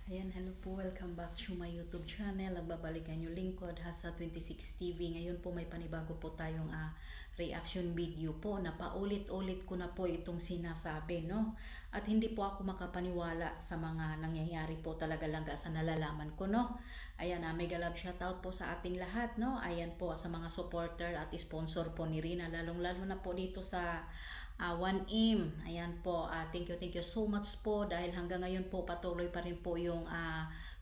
Ayan, hello po. Welcome back to my YouTube channel. Nagbabalikan yung lingkod Hasa 26 TV. Ngayon po may panibago po tayong reaction video po na paulit-ulit ko na po itong sinasabi, no? At hindi po ako makapaniwala sa mga nangyayari po talaga lang sa nalalaman ko, no? Ayan, mega love shoutout po sa ating lahat, no? Ayan po sa mga supporter at sponsor po ni Rina, lalong-lalo na po dito sa 1M. Ayan po, thank you so much po dahil hanggang ngayon po patuloy pa rin po yung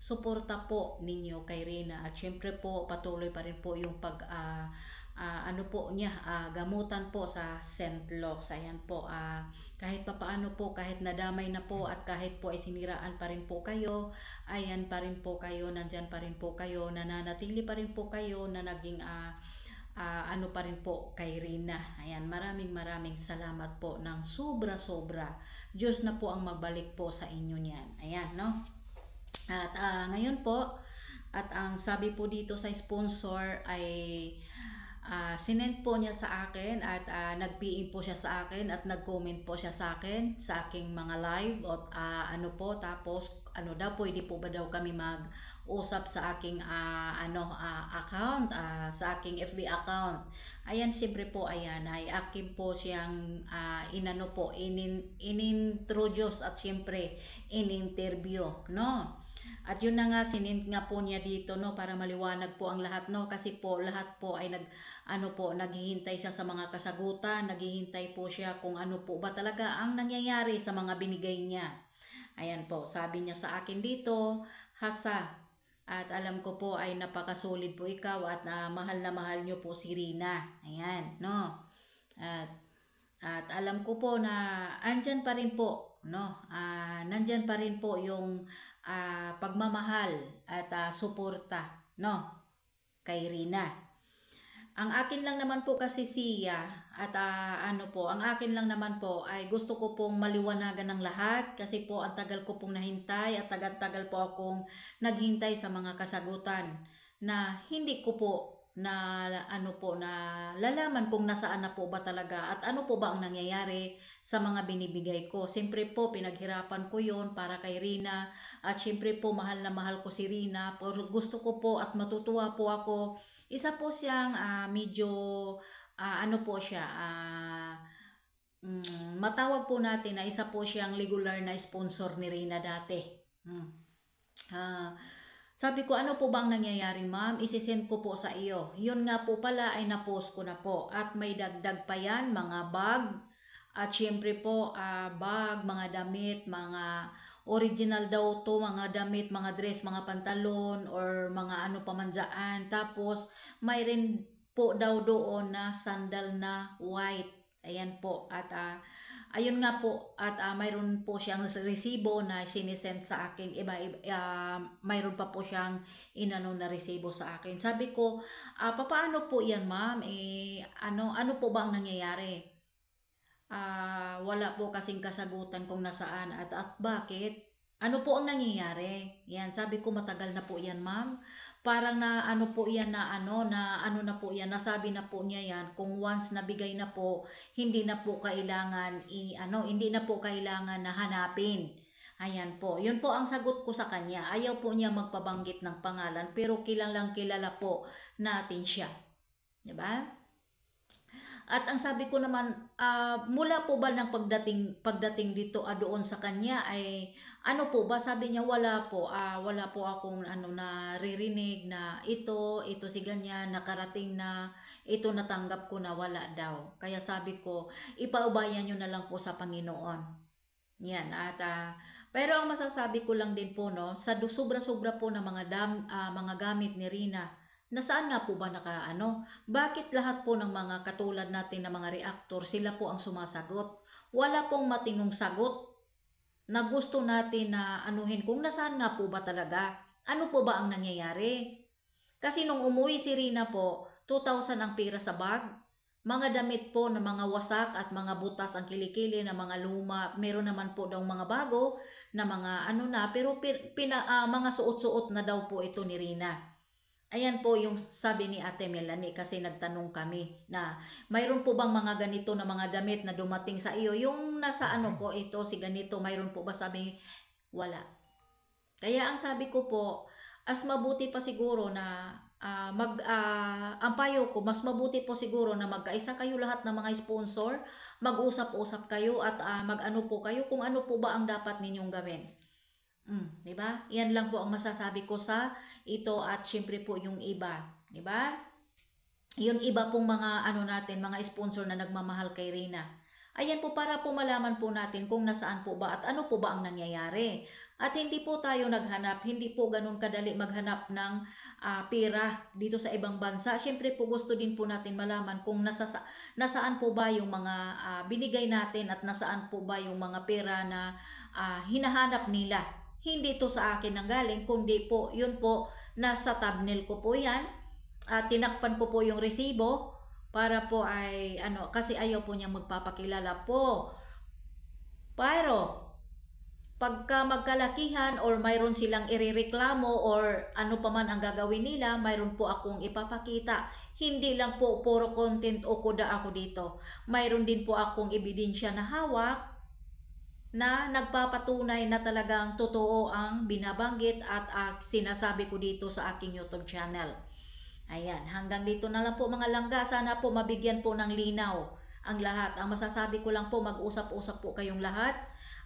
suporta po ninyo kay Rina at syempre po patuloy pa rin po yung ano po niya, gamutan po sa St. Luke's. Ayan po, kahit papaano po, kahit nadamay na po at kahit po ay siniraan pa rin po kayo, ayan pa rin po kayo, nandyan pa rin po kayo, nananatili pa rin po kayo na naging ano pa rin po kay Rina. Ayan, maraming salamat po ng sobra. Diyos na po ang magbalik po sa inyo niyan. Ayan, no? At ngayon po, at ang sabi po dito sa sponsor ay sinend po niya sa akin at nag-PM po siya sa akin at nag-comment po siya sa akin sa aking mga live at ano po, tapos ano daw, pwede po ba daw kami mag-usap sa aking account, sa aking FB account. Ayan, siyempre po, ayan, ay akin po siyang inano po, inintroduce at siyempre in-interview, no? At yun na nga, sinint nga po niya dito, no, para maliwanag po ang lahat, no, kasi po lahat po ay naghihintay siya sa mga kasagutan, naghihintay po siya kung ano po ba talaga ang nangyayari sa mga binigay niya. Ayan po, sabi niya sa akin dito, Hasa, at alam ko po ay napakasolid po ikaw at mahal na mahal niyo po si Rina. Ayan, no. At alam ko po na andyan pa rin po, no, nandyan pa rin po yung pagmamahal at suporta, no, kay Rina. Ang akin lang naman po kasi siya at ano po, ang akin lang naman po ay gusto ko pong maliwanagan ng lahat kasi po ang tagal ko pong nahintay at tagal-tagal po akong naghintay sa mga kasagutan na hindi ko po na ano po na lalaman kung nasaan na po ba talaga at ano po ba ang nangyayari sa mga binibigay ko. Siyempre po pinaghirapan ko yon para kay Rina at siyempre po mahal na mahal ko si Rina. Gusto ko po at matutuwa po ako. Isa po siyang medyo ano po siya, matawag po natin na isa po siyang regular na sponsor ni Rina dati. Sabi ko, ano po bang nangyayari, ma'am? Isisend ko po sa iyo. Yun nga po pala ay na-post ko na po. At may dagdag pa yan, mga bag. At syempre po, bag, mga damit, mga original daw to, mga damit, mga dress, mga pantalon, or mga ano pamanjaan. Tapos, may rin po daw doon na sandal na white. Ayan po. At ayun nga po, at mayroon po siyang resibo na sinisend sa akin. Mayroon pa po siyang inano na resibo sa akin. Sabi ko, paano po yan, ma'am? Ano po ba ang nangyayari? Wala po kasing kasagutan kung nasaan at bakit. Ano po ang nangyayari? Yan, sabi ko matagal na po yan, ma'am. Parang na ano po yan na na po yan, nasabi na po niya yan kung once nabigay na po, hindi na po kailangan hindi na po kailangan na hanapin. Ayan po. Yun po ang sagot ko sa kanya. Ayaw po niya magpabanggit ng pangalan pero kilalang kilala po natin siya. 'Di ba? At ang sabi ko naman, mula po ba ng pagdating dito doon sa kanya ay ano po ba? Sabi niya wala po akong naririnig na ito si ganyan, nakarating na, ito natanggap ko na, wala daw. Kaya sabi ko, ipaubayan niyo na lang po sa Panginoon. Yan, at pero ang masasabi ko lang din po, no, sa sobra-sobra po ng mga gamit ni Rina, nasaan nga po ba bakit lahat po ng mga katulad natin na mga reactor, sila po ang sumasagot? Wala pong matinong sagot na gusto natin na anuhin kung nasaan nga po ba talaga. Ano po ba ang nangyayari? Kasi nung umuwi si Rina po, 2,000 ang pera sa bag. Mga damit po na mga wasak at mga butas ang kilikili na mga luma. Meron naman po daw mga bago na mga pero mga suot-suot na daw po ito ni Rina. Ayan po yung sabi ni Ate Melanie kasi nagtanong kami na mayroon po bang mga ganito na mga damit na dumating sa iyo? Yung nasa ko ito, si ganito, mayroon po ba? Sabi, wala. Kaya ang sabi ko po, as mabuti pa siguro na ang payo ko, mas mabuti po siguro na magkaisa kayo lahat ng mga sponsor, mag-usap-usap kayo at mag-ano po kayo kung ano po ba ang dapat ninyong gawin. 'Di ba? Yan lang po ang masasabi ko sa ito at syempre po yung iba, 'di ba? Yung iba pong mga ano natin, mga sponsor na nagmamahal kay Reyna. Ayan po para po malaman po natin kung nasaan po ba at ano po ba ang nangyayari. At hindi po tayo naghanap, hindi po ganun kadali maghanap ng pera dito sa ibang bansa. Siyempre po gusto din po natin malaman kung nasaan po ba yung mga binigay natin at nasaan po ba yung mga pera na hinahanap nila. Hindi to sa akin nang galing, kundi po yun po nasa thumbnail ko po yan. Tinakpan ko po yung resibo para po ay ano, kasi ayaw po niya magpapakilala po. Pero pagka magkalakihan or mayroon silang irereklamo or ano pa man ang gagawin nila, mayroon po akong ipapakita. Hindi lang po puro content o kuda ako dito. Mayroon din po akong ebidensya na hawak na nagpapatunay na talagang totoo ang binabanggit at sinasabi ko dito sa aking YouTube channel. Ayan, hanggang dito na lang po mga langga. Sana po mabigyan po ng linaw ang lahat. Ang masasabi ko lang po, mag-usap-usap po kayong lahat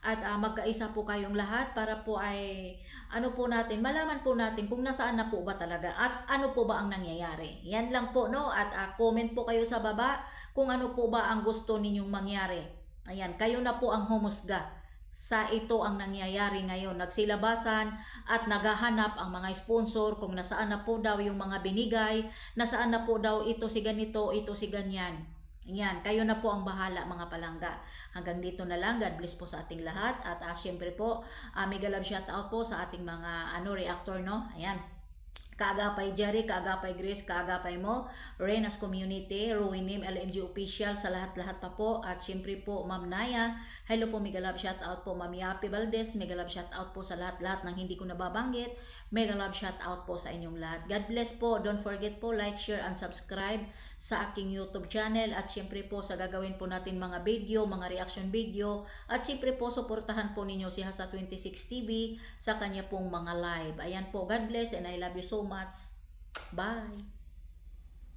at magkaisa po kayong lahat para po ay ano po natin, malaman po natin kung nasaan na po ba talaga at ano po ba ang nangyayari. Yan lang po, no? At comment po kayo sa baba kung ano po ba ang gusto ninyong mangyari. Ayan, kayo na po ang humusga sa ito ang nangyayari ngayon. Nagsilabasan at naghahanap ang mga sponsor kung nasaan na po daw yung mga binigay, nasaan na po daw ito si ganito, ito si ganyan. Yan, kayo na po ang bahala mga palangga. Hanggang dito na lang. God bless po sa ating lahat. At syempre po, mega love shout out po sa ating mga reactor, no? Ayan. Kaagapay Jerry, kaagapay Grace, kaagapay mo, Reyna's Community, Ruinim, LMG Official, sa lahat-lahat pa po. At syempre po, Ma'am Naya, hello po, mega love shout out po, Ma'am Yapi Valdez, mega love shout out po sa lahat-lahat ng hindi ko nababanggit, mega love shout out po sa inyong lahat. God bless po, don't forget po, like, share, and subscribe sa aking YouTube channel. At syempre po, sa gagawin po natin mga video, mga reaction video. At syempre po, suportahan po ninyo si Hasa26 TV sa kanya pong mga live. Ayan po, God bless and I love you so much. Bye!